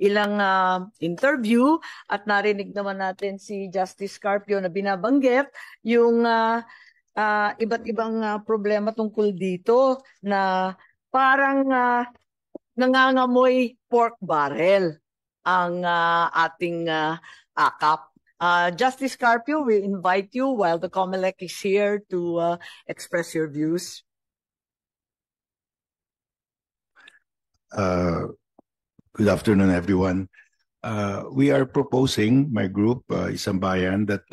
ilang interview at narinig naman natin si Justice Carpio na binabanggit yung iba't ibang problema tungkol dito na parang nangangamoy pork barrel ang ating AKAP. Justice Carpio, we invite you while the COMELEC is here to express your views. Good afternoon, everyone. We are proposing, my group, Isang Bayan, that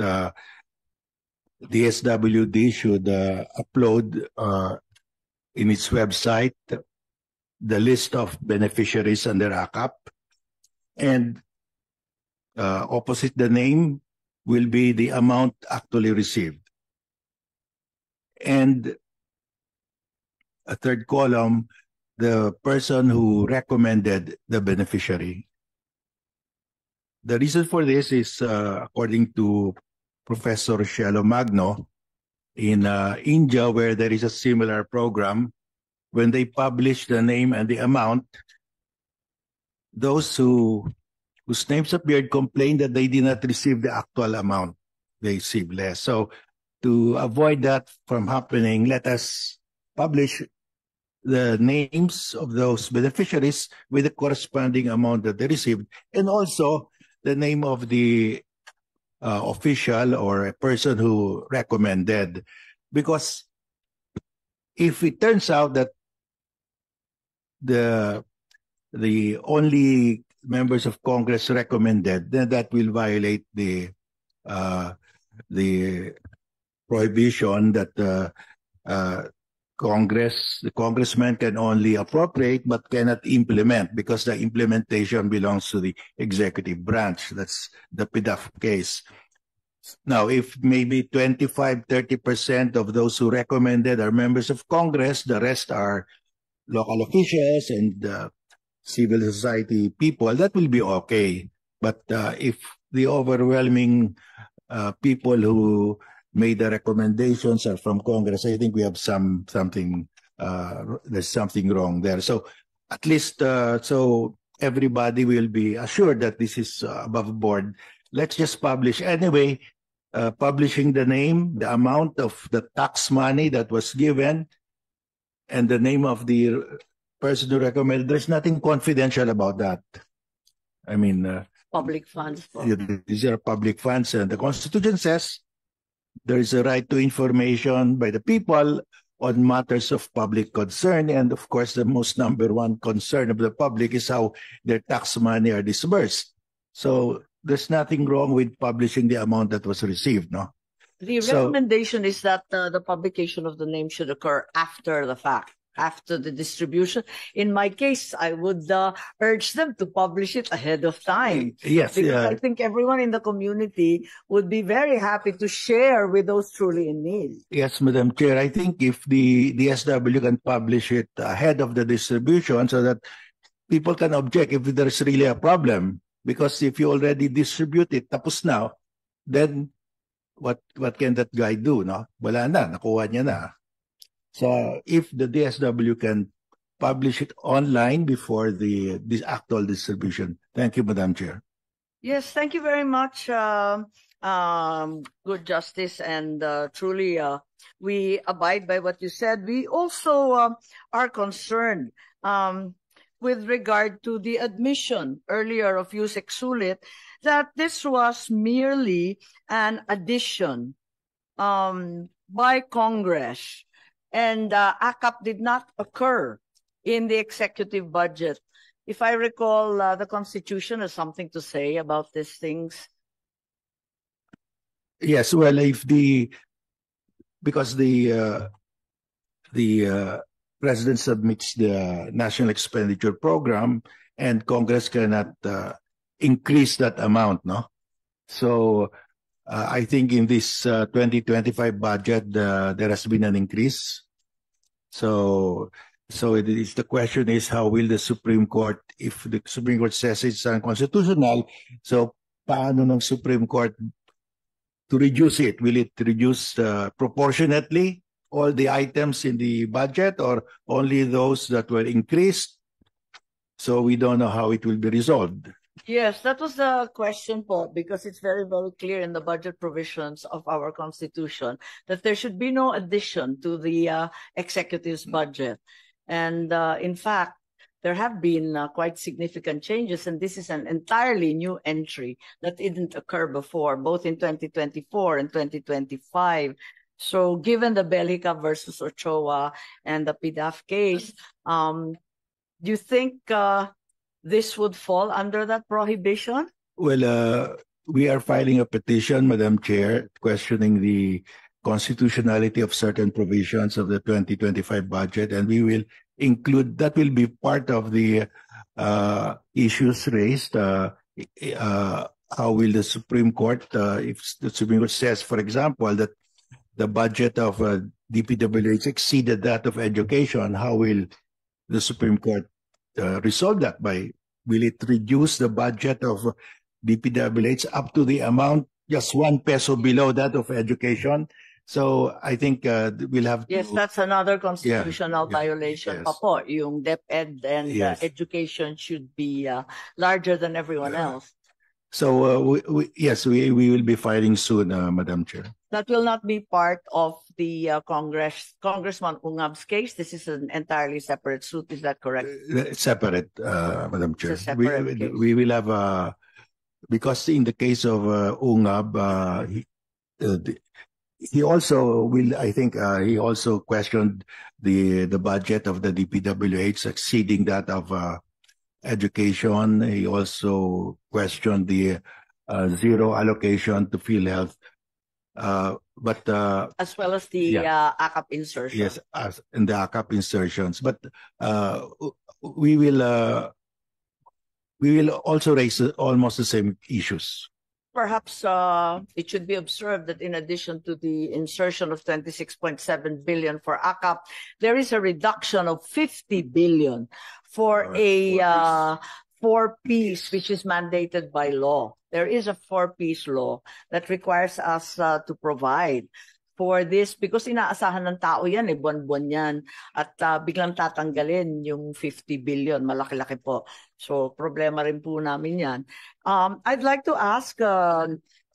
the SWD should upload in its website the list of beneficiaries under AKAP, and opposite the name will be the amount actually received. And a third column, the person who recommended the beneficiary. The reason for this is, according to Professor Cielo Magno, in India, where there is a similar program, when they publish the name and the amount, those whose names appeared complained that they did not receive the actual amount. They received less. So to avoid that from happening, let us publish the names of those beneficiaries with the corresponding amount that they received, and also the name of the official or a person who recommended. Because if it turns out that the only members of Congress recommended, then that will violate the prohibition that the congressman can only appropriate but cannot implement, because the implementation belongs to the executive branch. That's the PDAF case. Now, if maybe 25-30% of those who recommended are members of Congress, the rest are local officials and civil society people, that will be okay. But if the overwhelming people who made the recommendations are from Congress, I think we have something there's something wrong there. So at least so everybody will be assured that this is above board. Let's just publish anyway. Publishing the name, the amount of the tax money that was given, and the name of the person who recommended. There's nothing confidential about that. I mean, public funds. These are public funds, and the Constitution says there is a right to information by the people on matters of public concern. And of course, the most number one concern of the public is how their tax money are disbursed. So there's nothing wrong with publishing the amount that was received, no? The recommendation is that the publication of the name should occur after the fact, after the distribution. In my case, I would urge them to publish it ahead of time. Yes. Because I think everyone in the community would be very happy to share with those truly in need. Yes, Madam Chair. I think if the DSW can publish it ahead of the distribution so that people can object if there's really a problem. Because if you already distribute it, tapos now, then what can that guy do, no? Wala na, nakuha niya na. So if the DSW can publish it online before this actual distribution. Thank you, Madam Chair. Yes, thank you very much, good Justice, and truly we abide by what you said. We also are concerned with regard to the admission earlier of Yusek Sulit that this was merely an addition by Congress, and AKAP did not occur in the executive budget. If I recall, the Constitution has something to say about these things. Yes, well, because the President submits the National Expenditure Program, and Congress cannot increase that amount, no? So I think in this 2025 budget, there has been an increase. So the question is, how will the Supreme Court, if the Supreme Court says it's unconstitutional, so paano ng Supreme Court to reduce it? Will it reduce proportionately all the items in the budget, or only those that were increased? So we don't know how it will be resolved. Yes, that was the question po, because it's very, very clear in the budget provisions of our Constitution that there should be no addition to the executive's budget. And in fact, there have been quite significant changes, and this is an entirely new entry that didn't occur before, both in 2024 and 2025. So given the Belica versus Ochoa and the PDAF case, do you think this would fall under that prohibition? Well, we are filing a petition, Madam Chair, questioning the constitutionality of certain provisions of the 2025 budget, and we will include that will be part of the issues raised. How will the Supreme Court, if the Supreme Court says, for example, that the budget of DPWH exceeded that of education, how will the Supreme Court resolve that? Will it reduce the budget of DPWH up to the amount just 1 peso below that of education? So I think we'll have to... Yes, that's another constitutional violation. Yes. Pa po, yung DepEd and Yes. education should be larger than everyone else. So yes, we will be filing soon, Madam Chair. That will not be part of the Congressman Ungab's case. This is an entirely separate suit. Is that correct? Separate, Madam Chair. It's a separate case. We will have because in the case of Ungab, he also will. I think he also questioned the budget of the DPWH exceeding that of education. He also questioned the zero allocation to PhilHealth. But as well as the AKAP insertion. Yes, in the AKAP insertions. But we will also raise almost the same issues. Perhaps it should be observed that in addition to the insertion of 26.7 billion for AKAP, there is a reduction of 50 billion for a four-piece, which is mandated by law. There is a four-piece law that requires us to provide for this because inaasahan ng tao yan, buwan-buwan yan. At biglang tatanggalin yung 50 billion, malaki-laki po. So problema rin po namin yan. I'd like to ask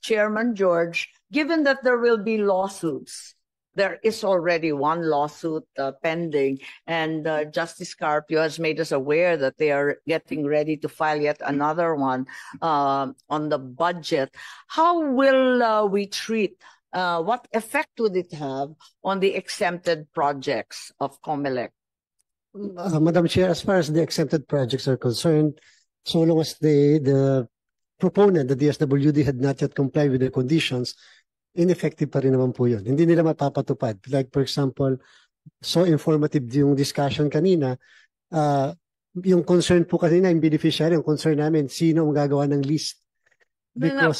Chairman George, given that there will be lawsuits, there is already one lawsuit pending, and Justice Carpio has made us aware that they are getting ready to file yet another one on the budget. How will we treat, what effect would it have on the exempted projects of COMELEC? Madam Chair, as far as the exempted projects are concerned, so long as the proponent, the DSWD, had not yet complied with the conditions, ineffective pa rin naman po yun. Hindi nila mapapatupad. Like for example, so informative yung discussion kanina, yung concern po kanina, yung beneficiary, yung concern namin, sino ang gagawa ng list. Because,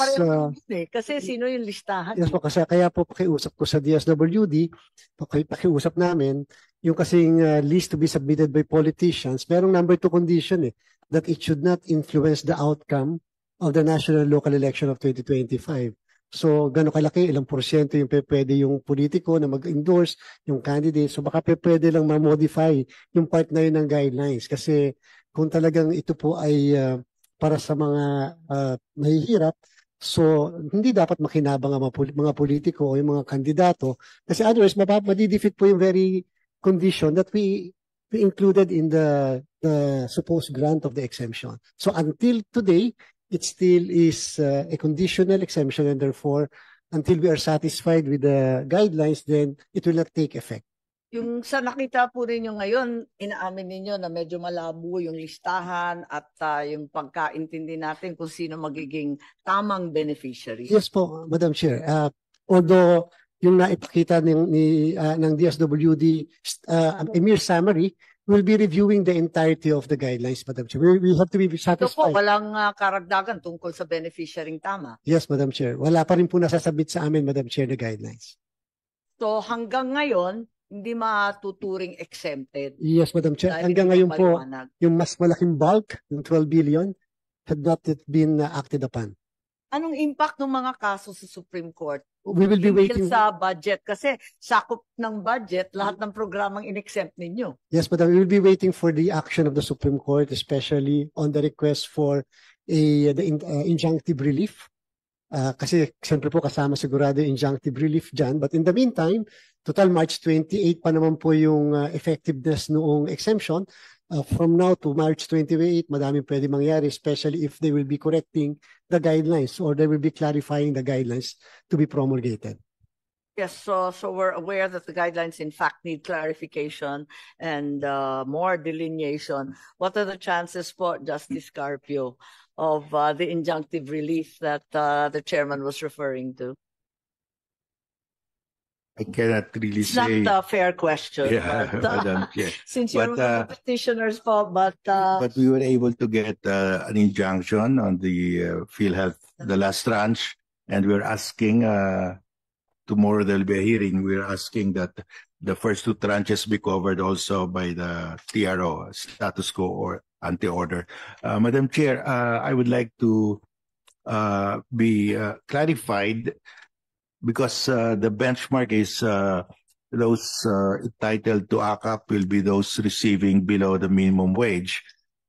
kasi sino yung listahan? Yes po, kasi kaya po pakiusap ko sa DSWD, pakiusap namin, yung kasing list to be submitted by politicians, merong number 2 condition that it should not influence the outcome of the national local election of 2025. So, gano'ng kalaki, ilang porsyento yung pwede yung politiko na mag-endorse, yung candidate. So, baka pwede lang ma-modify yung part na yun ng guidelines. Kasi kung talagang ito po ay para sa mga mahihirap, so hindi dapat makinabang ang mga politiko o yung mga kandidato. Kasi otherwise, madidefeat po yung very condition that we included in the supposed grant of the exemption. So, until today, it still is a conditional exemption, and therefore, until we are satisfied with the guidelines, then it will not take effect. Yung sa nakita po rin yung ngayon, inaamin ninyo na medyo malabo yung listahan at yung pagkaintindi natin kung sino magiging tamang beneficiary. Yes po, Madam Chair. Although yung naipakita ng DSWD, a mere summary, we'll be reviewing the entirety of the guidelines, Madam Chair. We have to be satisfied. Ito po, walang karagdagan tungkol sa beneficiarying tama. Yes, Madam Chair. Wala pa rin po nasasabit sa amin, Madam Chair, na guidelines. So hanggang ngayon, hindi matuturing exempted. Yes, Madam Chair. Hanggang ngayon po, yung mas malaking bulk, yung 12 billion, had not yet been acted upon. Anong impact ng mga kaso sa Supreme Court? We will be waiting sa budget kasi sakop ng budget lahat ng programang in-exempt ninyo. Yes, Madam, we will be waiting for the action of the Supreme Court, especially on the request for injunctive relief. Kasi siyempre po kasama sigurado yung injunctive relief dyan. But in the meantime, total March 28 pa naman po yung effectiveness noong exemption. From now to March 28, madaming pwede mangyari, especially if they will be correcting the guidelines or they will be clarifying the guidelines to be promulgated. Yes, so we're aware that the guidelines in fact need clarification and more delineation. What are the chances po, Justice Carpio, of the injunctive relief that the chairman was referring to? I cannot really It's say. not a fair question. Yeah, but, Madam Chair. since you're one of the petitioners po, but we were able to get an injunction on the PhilHealth, the last tranche, and we're asking, tomorrow there'll be a hearing, we're asking that the first two tranches be covered also by the TRO, status quo or anti-order. Madam Chair, I would like to be clarified because the benchmark is those entitled to ACAP will be those receiving below the minimum wage.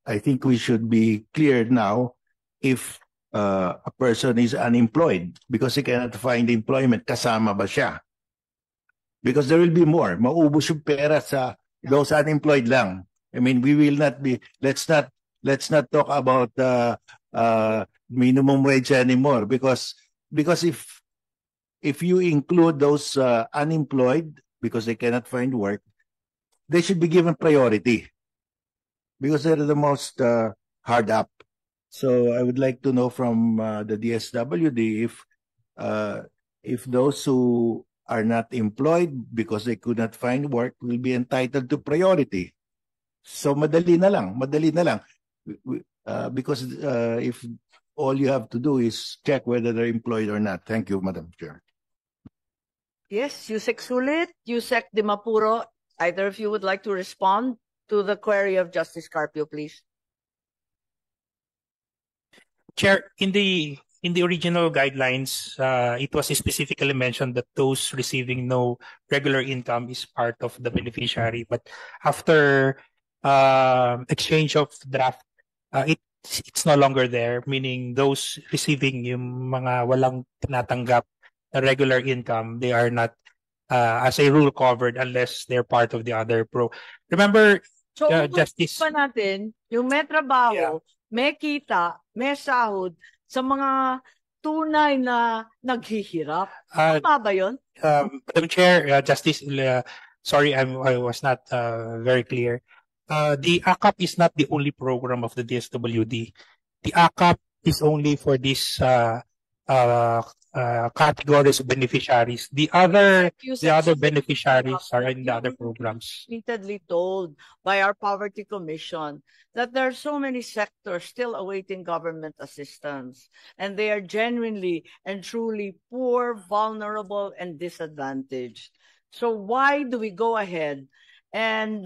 I think we should be clear now if a person is unemployed because he cannot find employment, kasama ba siya? Because there will be more. Maubos yung pera sa those unemployed lang. I mean, we will not be, let's not talk about minimum wage anymore because if you include those unemployed because they cannot find work, they should be given priority because they're the most hard up. So I would like to know from the DSWD if those who are not employed because they could not find work will be entitled to priority. So madali na lang. Because if all you have to do is check whether they're employed or not. Thank you, Madam Chair. yes, Yusek Sulit, Yusek Di Mapuro, either of you would like to respond to the query of Justice Carpio, please. Chair, in the original guidelines, it was specifically mentioned that those receiving no regular income is part of the beneficiary. But after exchange of draft, it's no longer there, meaning those receiving yung mga walang tinatanggap na regular income, they are not, as a rule, covered unless they're part of the other pro. Remember, So, Justice... pa natin, yung may trabaho, may kita, may sahod, sa mga tunay na naghihirap. Tama ba yun? Madam Chair, Justice, sorry, I was not very clear. The ACAP is not the only program of the DSWD. The ACAP is only for these categories of beneficiaries. The other beneficiaries are in the other programs. Repeatedly told by our Poverty Commission that there are so many sectors still awaiting government assistance, and they are genuinely and truly poor, vulnerable, and disadvantaged. So why do we go ahead and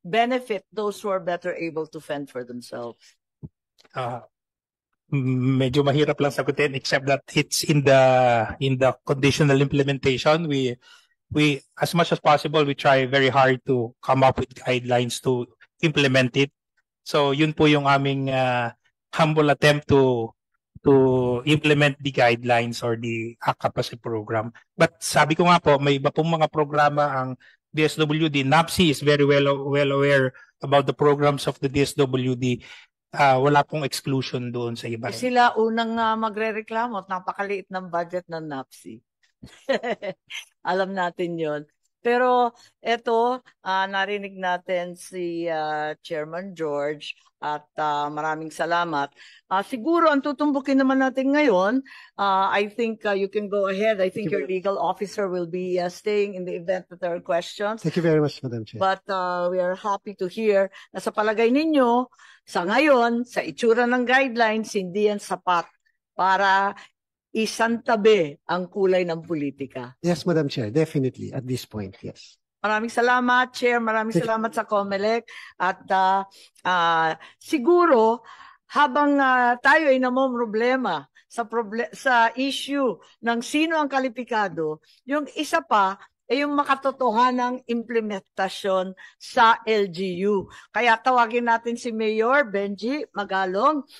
benefit those who are better able to fend for themselves? Medyo mahirap lang sagutin, except that it's in the conditional implementation. We as much as possible, we try very hard to come up with guidelines to implement it. So yun po yung aming humble attempt to implement the guidelines or the ACAP as a program. But sabi ko nga po, may iba pong mga programa ang DSWD. NAPSI is very well aware about the programs of the DSWD. Wala pong exclusion doon sa iba. Sila unang magre-reklamo at napakaliit ng budget ng NAPSI. Alam natin yon. Pero eto, narinig natin si Chairman George at maraming salamat. Siguro ang tutumbukin naman natin ngayon, I think you can go ahead. I think your legal officer will be staying in the event that there are questions. Thank you very much, Madam Chair. But we are happy to hear na sa palagay ninyo, sa ngayon, sa itsura ng guidelines, hindi yan sapat para isantabi ang kulay ng politika. Yes, Madam Chair, definitely at this point, yes. Maraming salamat, Chair. Maraming salamat sa COMELEC. At siguro, habang tayo ay namomroblema sa issue ng sino ang kalipikado, yung isa pa ay yung makatotohanang implementasyon sa LGU. Kaya tawagin natin si Mayor Benji Magalong